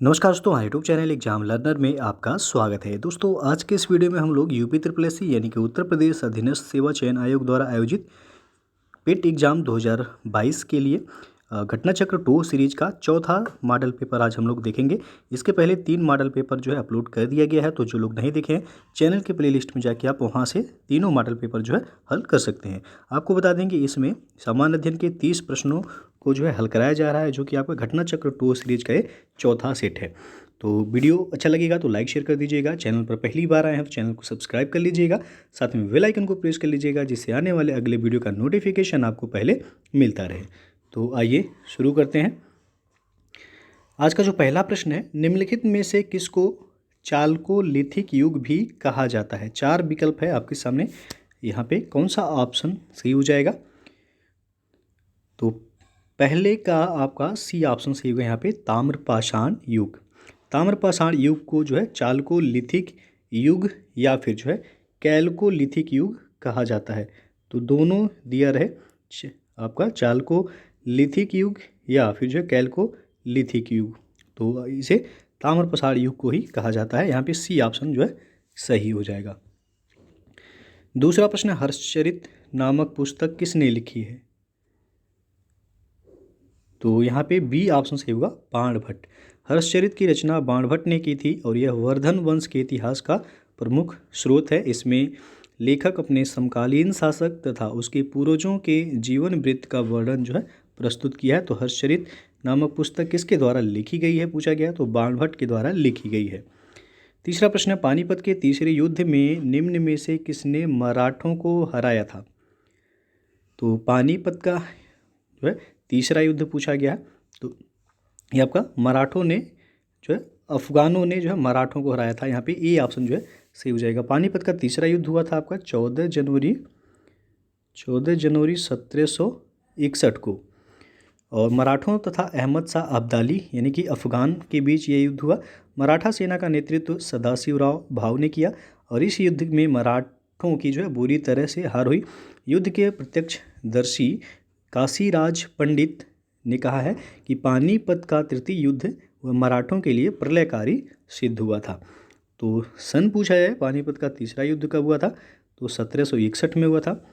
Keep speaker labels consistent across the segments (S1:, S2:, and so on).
S1: नमस्कार दोस्तों, हमारे यूट्यूब चैनल एग्जाम लर्नर में आपका स्वागत है। दोस्तों, आज के इस वीडियो में हम लोग यूपी ट्रिपल एससी यानी कि उत्तर प्रदेश अधीनस्थ सेवा चयन आयोग द्वारा आयोजित पेट एग्जाम 2022 के लिए घटना चक्र 2 सीरीज का चौथा मॉडल पेपर आज हम लोग देखेंगे। इसके पहले 3 मॉडल पेपर जो है अपलोड कर दिया गया है, तो जो लोग नहीं देखे हैं चैनल के प्लेलिस्ट में जाके आप वहां से तीनों मॉडल पेपर जो है हल कर सकते हैं। आपको बता दें कि इसमें सामान्य अध्ययन के 30 प्रश्नों को जो है हल कराया जा रहा है, जो कि आपका घटना चक्र 2 सीरीज का ये चौथा सेट है। तो वीडियो अच्छा लगेगा तो लाइक शेयर कर दीजिएगा। चैनल पर पहली बार आए हैं तो चैनल को सब्सक्राइब कर लीजिएगा, साथ में बेल आइकन को प्रेस कर लीजिएगा, जिससे आने वाले अगले वीडियो का नोटिफिकेशन आपको पहले मिलता रहे। तो आइए शुरू करते हैं। आज का जो पहला प्रश्न है, निम्नलिखित में से किसको चालकोलिथिक युग भी कहा जाता है? 4 विकल्प है आपके सामने, यहाँ पे कौन सा ऑप्शन सही हो जाएगा? तो पहले का आपका सी ऑप्शन सही होगा यहाँ पे, ताम्रपाषाण युग। ताम्रपाषाण युग को जो है चालकोलिथिक युग या फिर जो है कैल्कोलिथिक युग कहा जाता है। तो दोनों दिया रहे, आपका चालकोलिथिक युग या फिर जो है कैल्कोलिथिक युग, तो इसे ताम्रपाषाण युग को ही कहा जाता है। यहाँ पे सी ऑप्शन जो है सही हो जाएगा। दूसरा प्रश्न, हर्षचरित नामक पुस्तक किसने लिखी है? तो यहाँ पे बी ऑप्शन सही होगा, बाणभट्ट। हर्षचरित की रचना बाणभट्ट ने की थी और यह वर्धन वंश के इतिहास का प्रमुख स्रोत है। इसमें लेखक अपने समकालीन शासक तथा उसके पूर्वजों के जीवन वृत्त का वर्णन जो है प्रस्तुत किया है। तो हर्षचरित नामक पुस्तक किसके द्वारा लिखी गई है पूछा गया, तो बाणभट्ट के द्वारा लिखी गई है। तीसरा प्रश्न, पानीपत के तीसरे युद्ध में निम्न में से किसने मराठों को हराया था? तो पानीपत का जो है तीसरा युद्ध पूछा गया, तो ये आपका मराठों ने जो है अफगानों ने जो है मराठों को हराया था। यहाँ पे ए ऑप्शन जो है सही हो जाएगा। पानीपत का तीसरा युद्ध हुआ था आपका 14 जनवरी 1761 को, और मराठों तथा अहमद शाह अब्दाली यानी कि अफगान के बीच ये युद्ध हुआ। मराठा सेना का नेतृत्व सदाशिवराव भाऊ ने किया और इस युद्ध में मराठों की जो है बुरी तरह से हार हुई। युद्ध के प्रत्यक्षदर्शी काशीराज पंडित ने कहा है कि पानीपत का तृतीय युद्ध वह मराठों के लिए प्रलयकारी सिद्ध हुआ था। तो सन पूछा है, पानीपत का तीसरा युद्ध कब हुआ था? तो 1761 में हुआ था।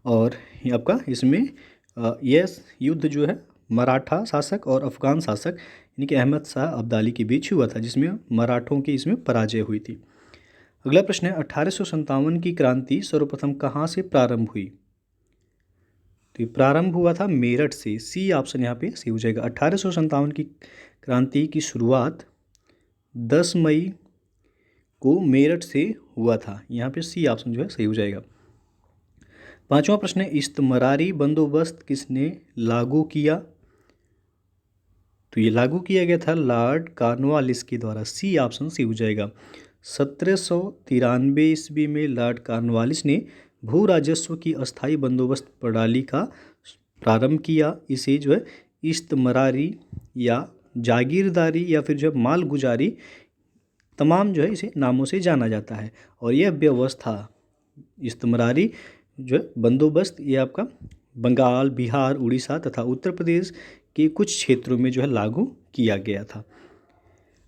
S1: और ये आपका इसमें यह युद्ध जो है मराठा शासक और अफगान शासक यानी कि अहमद शाह अब्दाली के बीच हुआ था, जिसमें मराठों की इसमें पराजय हुई थी। अगला प्रश्न है, 1857 की क्रांति सर्वप्रथम कहाँ से प्रारंभ हुई? तो ये प्रारंभ हुआ था मेरठ से। सी ऑप्शन यहाँ पे सही हो जाएगा। 1857 की क्रांति की शुरुआत 10 मई को मेरठ से हुआ था। यहाँ पे सी ऑप्शन जो है सही हो जाएगा। पांचवा प्रश्न है, इस्तमरारी बंदोबस्त किसने लागू किया? तो ये लागू किया गया था लॉर्ड कॉर्नवालिस के द्वारा। सी ऑप्शन सही हो जाएगा। 1793 ईस्वी में लॉर्ड कॉर्नवालिस ने भू राजस्व की अस्थायी बंदोबस्त प्रणाली का प्रारंभ किया। इसे जो है इस्तमरारी या जागीरदारी या फिर जो है मालगुजारी, तमाम जो है इसे नामों से जाना जाता है। और यह व्यवस्था इस्तमरारी जो है बंदोबस्त ये आपका बंगाल, बिहार, उड़ीसा तथा उत्तर प्रदेश के कुछ क्षेत्रों में जो है लागू किया गया था।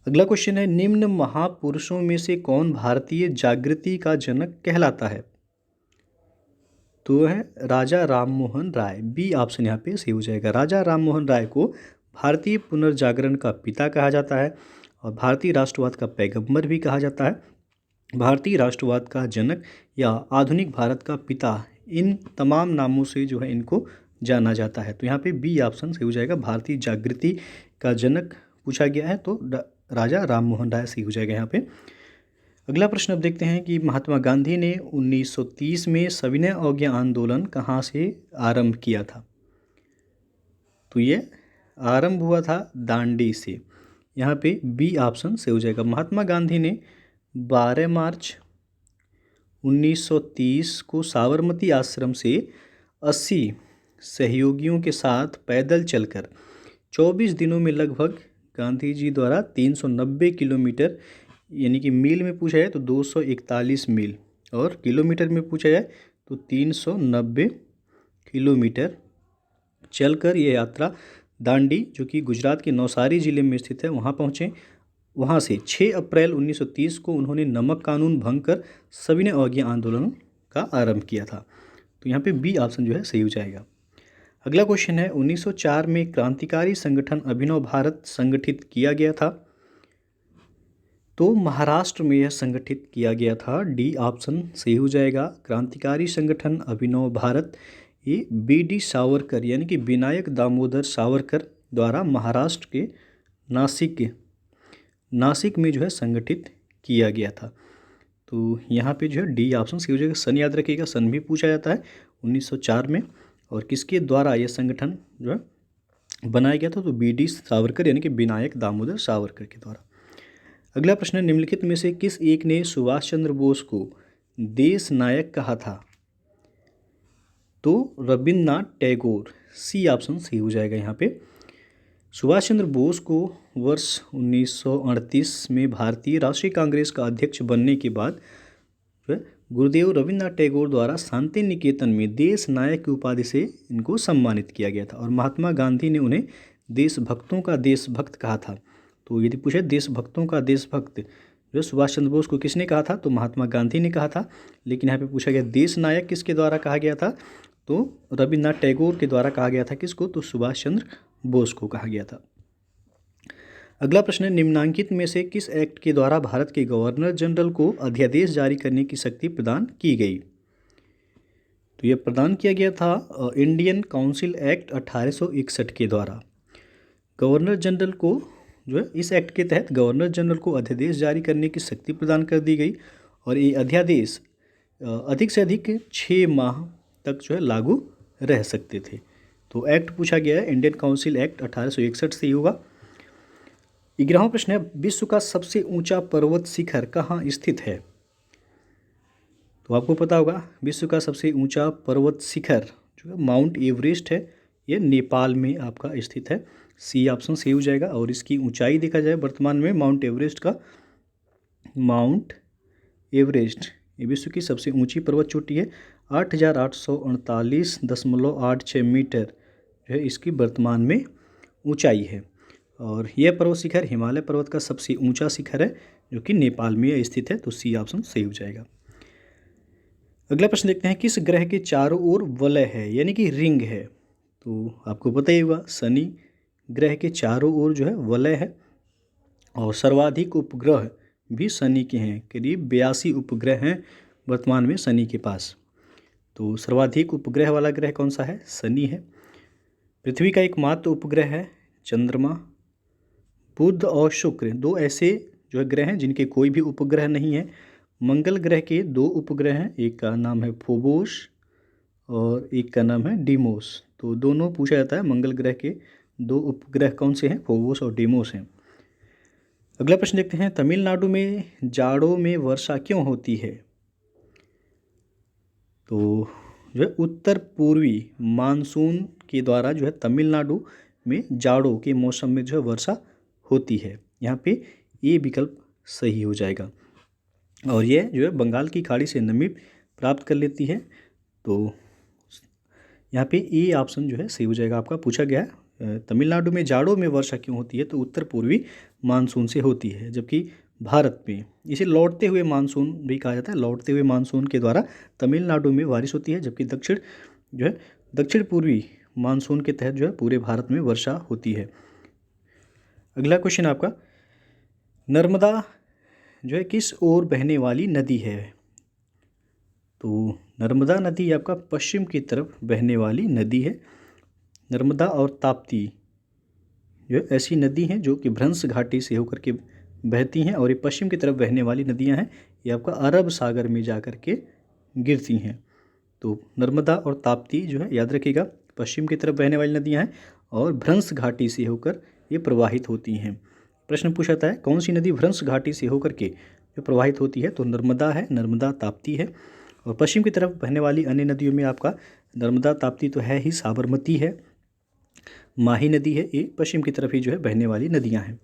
S1: अगला क्वेश्चन है, निम्न महापुरुषों में से कौन भारतीय जागृति का जनक कहलाता है? तो है राजा राममोहन राय। बी ऑप्शन यहाँ पे सही हो जाएगा। राजा राममोहन राय को भारतीय पुनर्जागरण का पिता कहा जाता है और भारतीय राष्ट्रवाद का पैगंबर भी कहा जाता है। भारतीय राष्ट्रवाद का जनक या आधुनिक भारत का पिता, इन तमाम नामों से जो है इनको जाना जाता है। तो यहाँ पे बी ऑप्शन सही हो जाएगा। भारतीय जागृति का जनक पूछा गया है, तो राजा राममोहन राय सही हो जाएगा यहाँ पे। अगला प्रश्न अब देखते हैं कि महात्मा गांधी ने 1930 में सविनय अवज्ञा आंदोलन कहाँ से आरंभ किया था? तो ये आरंभ हुआ था दांडी से। यहाँ पे बी ऑप्शन सही हो जाएगा। महात्मा गांधी ने 12 मार्च 1930 को साबरमती आश्रम से 80 सहयोगियों के साथ पैदल चलकर 24 दिनों में लगभग गांधी जी द्वारा 390 किलोमीटर, यानी कि मील में पूछा जाए तो 241 मील और किलोमीटर में पूछा जाए तो 390 किलोमीटर चलकर यह यात्रा दांडी जो कि गुजरात के नवसारी ज़िले में स्थित है वहाँ पहुँचे। वहाँ से 6 अप्रैल 1930 को उन्होंने नमक कानून भंग कर सविनय अवज्ञा आंदोलन का आरंभ किया था। तो यहाँ पे बी ऑप्शन जो है सही हो जाएगा। अगला क्वेश्चन है 1904 में क्रांतिकारी संगठन अभिनव भारत संगठित किया गया था। तो महाराष्ट्र में यह संगठित किया गया था। डी ऑप्शन सही हो जाएगा। क्रांतिकारी संगठन अभिनव भारत ये बी.डी. सावरकर यानी कि विनायक दामोदर सावरकर द्वारा महाराष्ट्र के नासिक में जो है संगठित किया गया था। तो यहाँ पे जो है डी ऑप्शन सही हो जाएगा। सन याद रखिएगा, सन भी पूछा जाता है 1904 में। और किसके द्वारा यह संगठन जो है बनाया गया था, तो बी.डी. सावरकर यानी कि विनायक दामोदर सावरकर के द्वारा। अगला प्रश्न है निम्नलिखित में से किस एक ने सुभाष चंद्र बोस को देश नायक कहा था। तो रविन्द्रनाथ टैगोर। सी ऑप्शन सही हो जाएगा यहाँ पे। सुभाष चंद्र बोस को वर्ष 1938 में भारतीय राष्ट्रीय कांग्रेस का अध्यक्ष बनने के बाद जो है गुरुदेव रविन्द्रनाथ टैगोर द्वारा शांति निकेतन में देश नायक की उपाधि से इनको सम्मानित किया गया था। और महात्मा गांधी ने उन्हें देशभक्तों का देशभक्त कहा था। तो यदि पूछे देशभक्तों का देशभक्त जो सुभाष चंद्र बोस को किसने कहा था, तो महात्मा गांधी ने कहा था। लेकिन यहाँ पे पूछा गया देश नायक किसके द्वारा कहा गया था, तो रविन्द्रनाथ टैगोर के द्वारा कहा गया था। किसको, तो सुभाष चंद्र बोस को कहा गया था। अगला प्रश्न है निम्नांकित में से किस एक्ट के द्वारा भारत के गवर्नर जनरल को अध्यादेश जारी करने की शक्ति प्रदान की गई। तो यह प्रदान किया गया था इंडियन काउंसिल एक्ट 1861 के द्वारा। गवर्नर जनरल को जो है इस एक्ट के तहत गवर्नर जनरल को अध्यादेश जारी करने की शक्ति प्रदान कर दी गई। और ये अध्यादेश अधिक से अधिक 6 माह तक जो है लागू रह सकते थे। तो एक्ट पूछा गया है इंडियन काउंसिल एक्ट 1861 से ही होगा। 11वां प्रश्न है विश्व का सबसे ऊंचा पर्वत शिखर कहाँ स्थित है। तो आपको पता होगा विश्व का सबसे ऊंचा पर्वत शिखर जो है माउंट एवरेस्ट है। ये नेपाल में आपका स्थित है। सी ऑप्शन सही हो जाएगा। और इसकी ऊंचाई देखा जाए वर्तमान में माउंट एवरेस्ट ये विश्व की सबसे ऊंची पर्वत चोटी है। 8,848.86 मीटर जो है इसकी वर्तमान में ऊंचाई है। और यह पर्वत शिखर हिमालय पर्वत का सबसे ऊंचा शिखर है जो कि नेपाल में स्थित है। तो सी ऑप्शन सही हो जाएगा। अगला प्रश्न देखते हैं किस ग्रह के चारों ओर वलय है यानी कि रिंग है। तो आपको पता ही होगा शनि ग्रह के चारों ओर जो है वलय है। और सर्वाधिक उपग्रह भी शनि के हैं। करीब 82 उपग्रह हैं वर्तमान में शनि के पास। तो सर्वाधिक उपग्रह वाला ग्रह कौन सा है, शनि है। पृथ्वी का एकमात्र उपग्रह है चंद्रमा। बुध और शुक्र 2 ऐसे जो है ग्रह हैं जिनके कोई भी उपग्रह नहीं है। मंगल ग्रह के 2 उपग्रह हैं, एक का नाम है फोबोस और एक का नाम है डीमोस। तो दोनों पूछा जाता है मंगल ग्रह के 2 उपग्रह कौन से हैं, फोबोस और डीमोस हैं। अगला प्रश्न देखते हैं तमिलनाडु में जाड़ों में वर्षा क्यों होती है। तो जो है उत्तर पूर्वी मानसून के द्वारा जो है तमिलनाडु में जाड़ों के मौसम में जो है वर्षा होती है। यहाँ पे ये विकल्प सही हो जाएगा। और यह जो है बंगाल की खाड़ी से नमी प्राप्त कर लेती है। तो यहाँ पे ए ऑप्शन जो है सही हो जाएगा। आपका पूछा गया है तमिलनाडु में जाड़ों में वर्षा क्यों होती है, तो उत्तर पूर्वी मानसून से होती है। जबकि भारत में इसे लौटते हुए मानसून भी कहा जाता है। लौटते हुए मानसून के द्वारा तमिलनाडु में बारिश होती है। जबकि दक्षिण पूर्वी मानसून के तहत जो है पूरे भारत में वर्षा होती है। अगला क्वेश्चन आपका नर्मदा जो है किस ओर बहने वाली नदी है। तो नर्मदा नदी आपका पश्चिम की तरफ बहने वाली नदी है। नर्मदा और ताप्ती जो ऐसी नदी हैं जो कि भ्रंश घाटी से होकर के बहती हैं और ये पश्चिम की तरफ बहने वाली नदियां हैं। ये आपका अरब सागर में जा कर के गिरती हैं। तो नर्मदा और ताप्ती जो है याद रखिएगा पश्चिम की तरफ बहने वाली नदियां हैं और भ्रंश घाटी से होकर ये प्रवाहित होती हैं। प्रश्न पूछा जाता है कौन सी नदी भ्रंश घाटी से होकर के जो प्रवाहित होती है, तो नर्मदा है, नर्मदा ताप्ती है। और पश्चिम की तरफ बहने वाली अन्य नदियों में आपका नर्मदा ताप्ती तो है ही, साबरमती है, माही नदी है, ये पश्चिम की तरफ ही जो है बहने वाली नदियां हैं।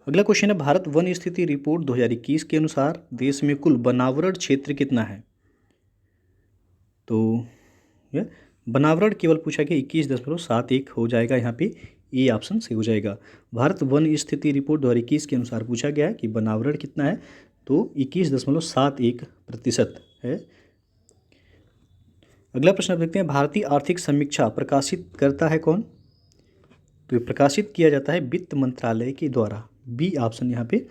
S1: अगला क्वेश्चन है भारत वन स्थिति रिपोर्ट 2021 के अनुसार देश में कुल वनावरण क्षेत्र कितना है। तो बनावरण केवल पूछा गया 21.71 हो जाएगा यहाँ पे ए ऑप्शन सही हो जाएगा। भारत वन स्थिति रिपोर्ट 2021 के अनुसार पूछा गया है कि वनावरण कितना है, तो 21.71% है। अगला प्रश्न आप देखते हैं, भारतीय आर्थिक समीक्षा प्रकाशित करता है कौन? तो ये प्रकाशित किया जाता है वित्त मंत्रालय के द्वारा। बी ऑप्शन यहाँ पे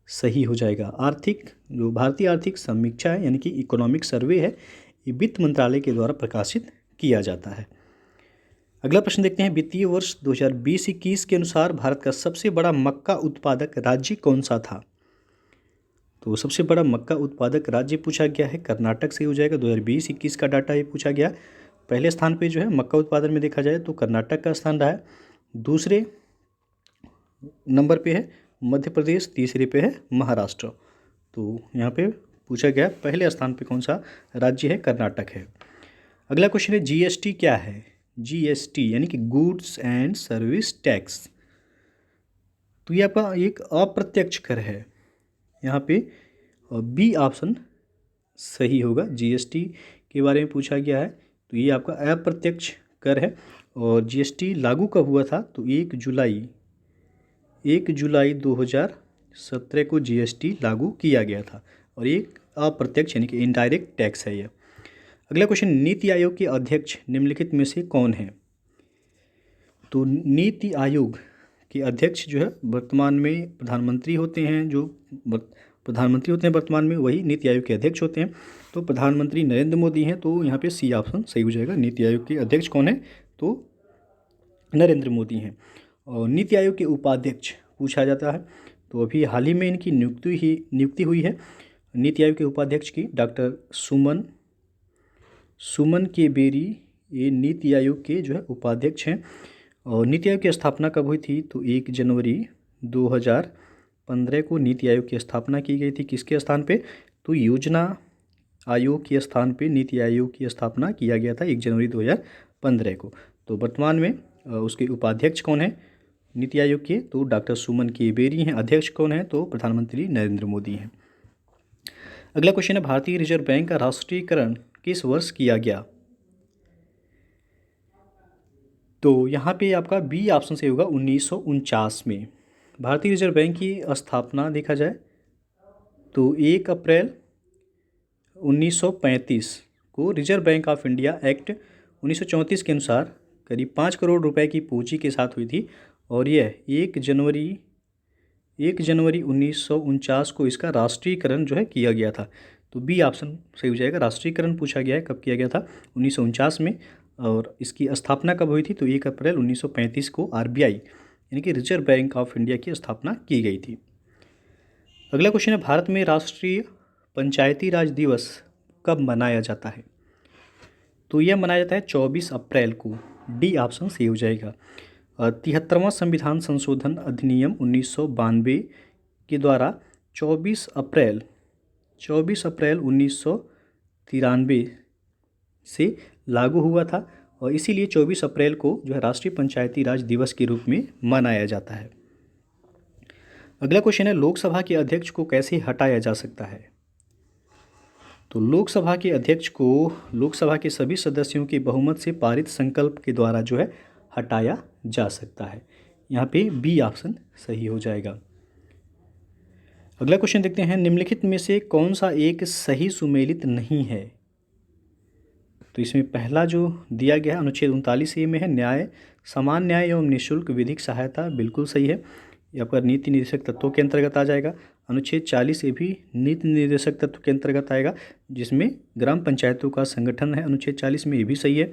S1: सही हो जाएगा। आर्थिक जो भारतीय आर्थिक समीक्षा है यानी कि इकोनॉमिक सर्वे है, ये वित्त मंत्रालय के द्वारा प्रकाशित किया जाता है। अगला प्रश्न देखते हैं, वित्तीय वर्ष 2020-21 के अनुसार भारत का सबसे बड़ा मक्का उत्पादक राज्य कौन सा था? तो सबसे बड़ा मक्का उत्पादक राज्य पूछा गया है, कर्नाटक से हो जाएगा। 2020-21 का डाटा ये पूछा गया। पहले स्थान पे जो है मक्का उत्पादन में देखा जाए तो कर्नाटक का स्थान रहा है। दूसरे नंबर पे है मध्य प्रदेश, तीसरे पे है महाराष्ट्र। तो यहाँ पे पूछा गया पहले स्थान पे कौन सा राज्य है, कर्नाटक है। अगला क्वेश्चन है, जीएसटी क्या है? जीएसटी यानी कि गुड्स एंड सर्विस टैक्स। तो ये आपका एक अप्रत्यक्ष कर है, यहाँ पे बी ऑप्शन सही होगा। जीएसटी के बारे में पूछा गया है, तो ये आपका अप्रत्यक्ष कर है। और जीएसटी लागू कब हुआ था? तो 1 जुलाई 2017 को जीएसटी लागू किया गया था, और एक अप्रत्यक्ष यानी कि इनडायरेक्ट टैक्स है ये। अगला क्वेश्चन, नीति आयोग के अध्यक्ष निम्नलिखित में से कौन है? तो नीति आयोग के अध्यक्ष जो है वर्तमान में प्रधानमंत्री होते हैं, जो प्रधानमंत्री होते हैं वर्तमान में, वही नीति आयोग के अध्यक्ष होते हैं। तो प्रधानमंत्री नरेंद्र मोदी हैं, तो यहाँ पे सी ऑप्शन सही हो जाएगा। नीति आयोग के अध्यक्ष कौन है? तो नरेंद्र मोदी हैं। और नीति आयोग के उपाध्यक्ष पूछा जाता है, तो अभी हाल ही में इनकी नियुक्ति हुई है नीति आयोग के उपाध्यक्ष की, डॉक्टर सुमन के बेरी, ये नीति आयोग के जो है उपाध्यक्ष हैं। और नीति आयोग की स्थापना कब हुई थी? तो 1 जनवरी 2015 को नीति आयोग की स्थापना की गई थी। किसके स्थान पे? तो योजना आयोग के स्थान पे नीति आयोग की स्थापना किया गया था 1 जनवरी 2015 को। तो वर्तमान में उसके उपाध्यक्ष कौन है नीति आयोग के? तो डॉक्टर सुमन के बेरी हैं। अध्यक्ष कौन है? तो प्रधानमंत्री नरेंद्र मोदी हैं। अगला क्वेश्चन है, भारतीय रिजर्व बैंक का राष्ट्रीयकरण किस वर्ष किया गया? तो यहाँ पे आपका बी ऑप्शन से होगा 1949 में। भारतीय रिजर्व बैंक की स्थापना देखा जाए तो 1 अप्रैल 1935 को reserve bank of India act 1934 के अनुसार करीब 5 करोड़ रुपए की पूंजी के साथ हुई थी, और यह 1 जनवरी 1949 को इसका राष्ट्रीयकरण जो है किया गया था। तो बी ऑप्शन सही हो जाएगा। राष्ट्रीयकरण पूछा गया है, कब किया गया था? 1949 में। और इसकी स्थापना कब हुई थी? तो 1 अप्रैल 1935 को आरबीआई यानी कि रिजर्व बैंक ऑफ इंडिया की स्थापना की गई थी। अगला क्वेश्चन है, भारत में राष्ट्रीय पंचायती राज दिवस कब मनाया जाता है? तो यह मनाया जाता है 24 अप्रैल को। डी ऑप्शन सही हो जाएगा। 73वां संविधान संशोधन अधिनियम 1992 के द्वारा 24 अप्रैल 1993 से लागू हुआ था, और इसीलिए 24 अप्रैल को जो है राष्ट्रीय पंचायती राज दिवस के रूप में मनाया जाता है। अगला क्वेश्चन है, लोकसभा के अध्यक्ष को कैसे हटाया जा सकता है? तो लोकसभा के अध्यक्ष को लोकसभा के सभी सदस्यों के बहुमत से पारित संकल्प के द्वारा जो है हटाया जा सकता है। यहाँ पे बी ऑप्शन सही हो जाएगा। अगला क्वेश्चन देखते हैं, निम्नलिखित में से कौन सा एक सही सुमेलित नहीं है? तो इसमें पहला जो दिया गया है अनुच्छेद 39A में है, न्याय, समान न्याय एवं निःशुल्क विधिक सहायता, बिल्कुल सही है। ये आपका नीति निर्देशक तत्वों के अंतर्गत आ जाएगा। अनुच्छेद 40A भी नीति निर्देशक तत्व के अंतर्गत आएगा, जिसमें ग्राम पंचायतों का संगठन है। अनुच्छेद 40 में ये भी सही है।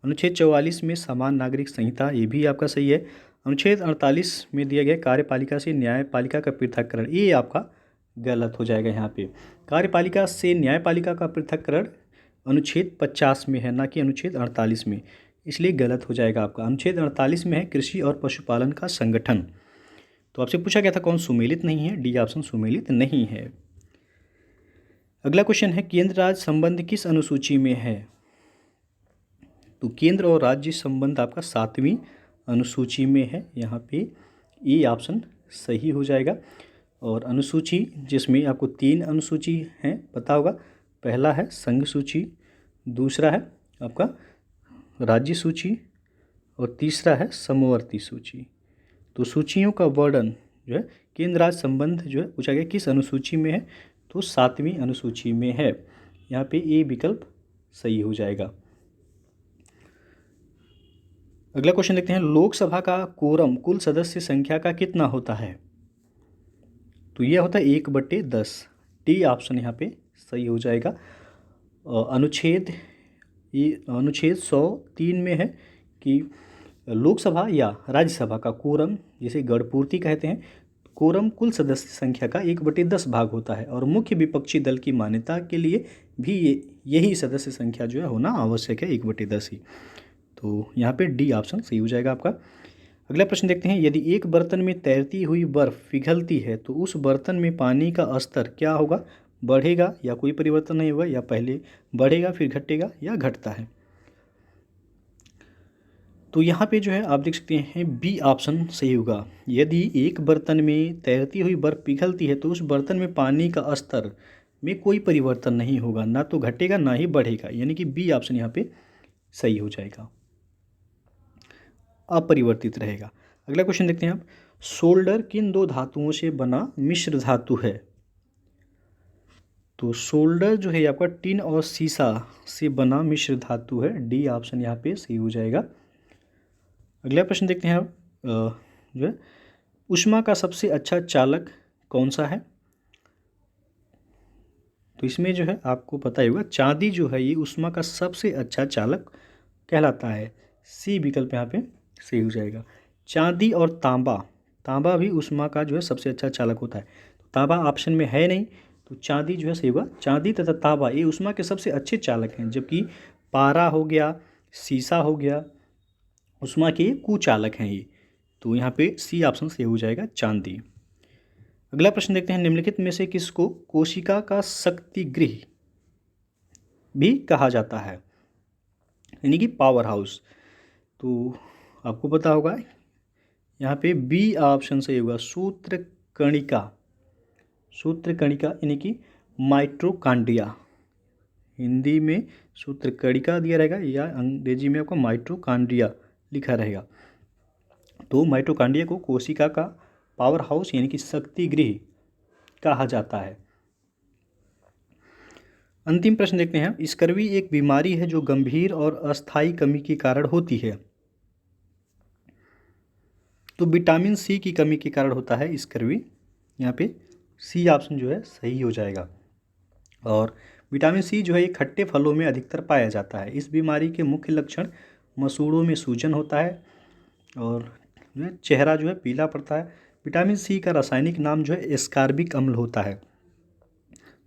S1: अनुच्छेद 44 में समान नागरिक संहिता, ये भी आपका सही है। अनुच्छेद 48 में दिया गया कार्यपालिका से न्यायपालिका का पृथक्करण, ये आपका गलत हो जाएगा। यहाँ पे कार्यपालिका से न्यायपालिका का पृथक्करण अनुच्छेद 50 में है, ना कि अनुच्छेद 48 में, इसलिए गलत हो जाएगा आपका। अनुच्छेद 48 में है कृषि और पशुपालन का संगठन। तो आपसे पूछा गया था कौन सुमेलित नहीं है? डी ऑप्शन सुमेलित नहीं है। अगला क्वेश्चन है, केंद्र राज्य संबंध किस अनुसूची में है? तो केंद्र और राज्य संबंध आपका 7वीं अनुसूची में है। यहाँ पे ए ऑप्शन सही हो जाएगा। और अनुसूची जिसमें आपको 3 अनुसूची हैं, पता होगा। पहला है संघ सूची, दूसरा है आपका राज्य सूची, और तीसरा है समवर्ती सूची। तो सूचियों का वर्णन जो है केंद्र राज्य संबंध जो है पूछा गया किस अनुसूची में है, तो 7वीं अनुसूची में है। यहाँ पे ए विकल्प सही हो जाएगा। अगला क्वेश्चन देखते हैं, लोकसभा का कोरम कुल सदस्य संख्या का कितना होता है? तो यह होता है 1/10। डी ऑप्शन यहाँ पे सही हो जाएगा। अनुच्छेद 103 में है कि लोकसभा या राज्यसभा का कोरम, जिसे गणपूर्ति कहते हैं, कोरम कुल सदस्य संख्या का 1/10 भाग होता है और मुख्य विपक्षी दल की मान्यता के लिए भी यही सदस्य संख्या जो है होना आवश्यक है, 1/10 ही। तो यहाँ पे डी ऑप्शन सही हो जाएगा आपका। अगला प्रश्न देखते हैं, यदि एक बर्तन में तैरती हुई बर्फ पिघलती है तो उस बर्तन में पानी का स्तर क्या होगा? बढ़ेगा या कोई परिवर्तन नहीं होगा, या पहले बढ़ेगा फिर घटेगा या घटता है? तो यहाँ पे जो है आप देख सकते हैं बी ऑप्शन सही होगा। यदि एक बर्तन में तैरती हुई बर्फ पिघलती है तो उस बर्तन में पानी का स्तर में कोई परिवर्तन नहीं होगा, ना तो घटेगा ना ही बढ़ेगा, यानी कि बी ऑप्शन यहाँ पे सही हो जाएगा, अपरिवर्तित रहेगा। अगला क्वेश्चन देखते हैं आप, सोल्डर किन दो धातुओं से बना मिश्र धातु है? तो सोल्डर जो है आपका टिन और सीसा से बना मिश्र धातु है। डी ऑप्शन यहाँ पे सही हो जाएगा। अगला प्रश्न देखते हैं आप, जो है ऊष्मा का सबसे अच्छा चालक कौन सा है? तो इसमें जो है आपको पता ही होगा, चांदी जो है ये ऊष्मा का सबसे अच्छा चालक कहलाता है। सी विकल्प यहाँ पे सही हो जाएगा। चांदी और तांबा, तांबा भी ऊष्मा का जो है सबसे अच्छा चालक होता है। तो तांबा ऑप्शन में है नहीं, तो चांदी जो है सही होगा। चांदी तथा तांबा ये ऊष्मा के सबसे अच्छे चालक हैं, जबकि पारा हो गया, सीसा हो गया, ऊष्मा के कुचालक हैं ये। तो यहाँ पे सी ऑप्शन सही हो जाएगा, चांदी। अगला प्रश्न देखते हैं, निम्नलिखित में से किसको कोशिका का शक्ति गृह भी कहा जाता है, यानी कि पावर हाउस? तो आपको पता होगा यहाँ पे बी ऑप्शन सही होगा, सूत्रकणिका। सूत्रकणिका यानी कि माइटोकॉन्ड्रिया, हिंदी में सूत्रकणिका दिया रहेगा या अंग्रेजी में आपको माइटोकॉन्ड्रिया लिखा रहेगा। तो माइटोकॉन्ड्रिया को कोशिका का पावर हाउस यानी कि शक्ति गृह कहा जाता है। अंतिम प्रश्न देखते हैं, स्कर्वी एक बीमारी है जो गंभीर और अस्थायी कमी के कारण होती है। तो विटामिन सी की कमी के कारण होता है स्कर्वी। यहाँ पे सी ऑप्शन जो है सही हो जाएगा। और विटामिन सी जो है ये खट्टे फलों में अधिकतर पाया जाता है। इस बीमारी के मुख्य लक्षण मसूड़ों में सूजन होता है और चेहरा जो है पीला पड़ता है। विटामिन सी का रासायनिक नाम जो है एस्कॉर्बिक अम्ल होता है।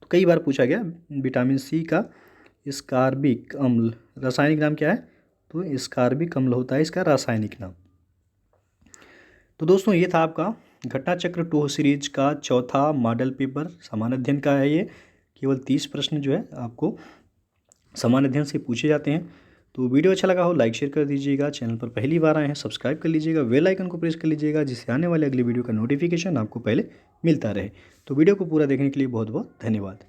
S1: तो कई बार पूछा गया विटामिन सी का एस्कॉर्बिक अम्ल रासायनिक नाम क्या है? तो एस्कॉर्बिक अम्ल होता है इसका रासायनिक नाम। तो दोस्तों ये था आपका घटना चक्र 2 सीरीज का चौथा मॉडल पेपर, सामान्य अध्ययन का है ये। केवल 30 प्रश्न जो है आपको सामान्य अध्ययन से पूछे जाते हैं। तो वीडियो अच्छा लगा हो लाइक शेयर कर दीजिएगा, चैनल पर पहली बार आए हैं सब्सक्राइब कर लीजिएगा, बेल आइकन को प्रेस कर लीजिएगा, जिससे आने वाले अगली वीडियो का नोटिफिकेशन आपको पहले मिलता रहे। तो वीडियो को पूरा देखने के लिए बहुत बहुत धन्यवाद।